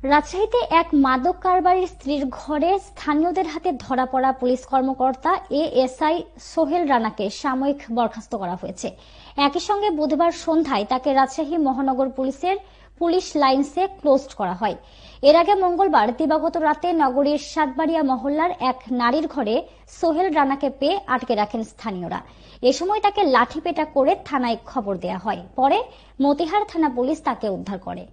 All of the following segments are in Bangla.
রাজশাহীতে এক মাদক কারবারির স্ত্রীর ঘরে স্থানীয়দের হাতে ধরা পড়া পুলিশ কর্মকর্তা এএসআই সোহেল রানাকে সাময়িক বরখাস্ত করা হয়েছে। একই সঙ্গে বুধবার সন্ধ্যায় তাকে রাজশাহী মহানগর পুলিশের পুলিশ লাইনসে ক্লোজড করা হয়। এর আগে মঙ্গলবার দিবাগত রাতে নগরীর সাতবাড়িয়া মহল্লার এক নারীর ঘরে সোহেল রানাকে পেয়ে আটকে রাখেন স্থানীয়রা। এ সময় তাকে লাঠিপেটা করে থানায় খবর দেয়া হয়। পরে মতিহার থানা পুলিশ তাকে উদ্ধার করে।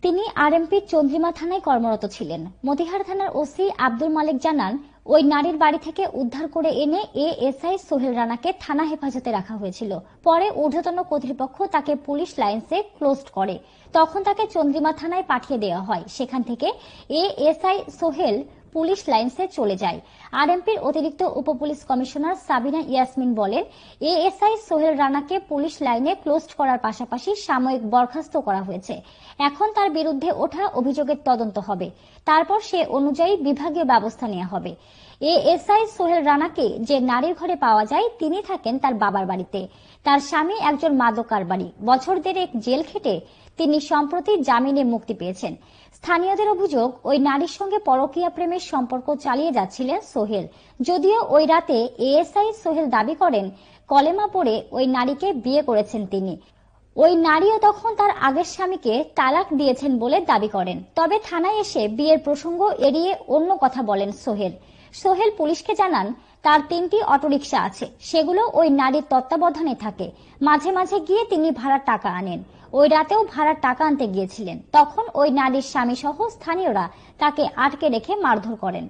তিনি আরএমপি চন্দ্রিমা থানায় কর্মরত ছিলেন। মতিহার থানার ওসি আব্দুল মালিক জানান, ওই নারীর বাড়ি থেকে উদ্ধার করে এনে এএসআই সোহেল রানাকে থানা হেফাজতে রাখা হয়েছিল। পরে ঊর্ধ্বতন কর্তৃপক্ষ তাকে পুলিশ লাইনসে ক্লোজড করে। তখন তাকে চন্দ্রিমা থানায় পাঠিয়ে দেওয়া হয়। সেখান থেকে এএসআই সোহেল পুলিশ লাইনসে চলে যায়। আরএমপির অতিরিক্ত উপপুলিশ কমিশনার সাবিনা ইয়াসমিন বলেন, এএসআই সোহেল রানাকে পুলিশ লাইনে ক্লোজড করার পাশাপাশি সাময়িক বরখাস্ত করা হয়েছে। এখন তার বিরুদ্ধে ওঠা অভিযোগের তদন্ত হবে, তারপর সে অনুযায়ী বিভাগীয় ব্যবস্থা নেওয়া হবে। এএসআই সোহেল রানাকে যে নারীর ঘরে পাওয়া যায় তিনি থাকেন তার বাবার বাড়িতে। তার স্বামী একজন মাদক কারবারি। বছর দেড়েক জেল খেটে তিনি সম্প্রতি জামিনে মুক্তি পেয়েছেন। স্থানীয়দের অভিযোগ, ওই নারীর সঙ্গে পরকীয়া প্রেমের সম্পর্ক চালিয়ে যাচ্ছিলেন সোহেল। যদিও ওই রাতে এএসআই সোহেল দাবি করেন কলেমা পড়ে ওই নারীকে বিয়ে করেছেন তিনি। ওই নারীও তখন তার আগের স্বামীকে তালাক দিয়েছেন বলে দাবি করেন। তবে থানায় এসে বিয়ের প্রসঙ্গ এড়িয়ে অন্য কথা বলেন সোহেল পুলিশকে জানান, তার 3টি অটোরিকশা আছে, সেগুলো ওই নারীর তত্ত্বাবধানে থাকে। মাঝে মাঝে গিয়ে তিনি ভাড়ার টাকা আনেন। ওই রাতেও ভাড়ার টাকা আনতে গিয়েছিলেন। তখন ওই নারীর স্বামী সহ স্থানীয়রা তাকে আটকে রেখে মারধর করেন।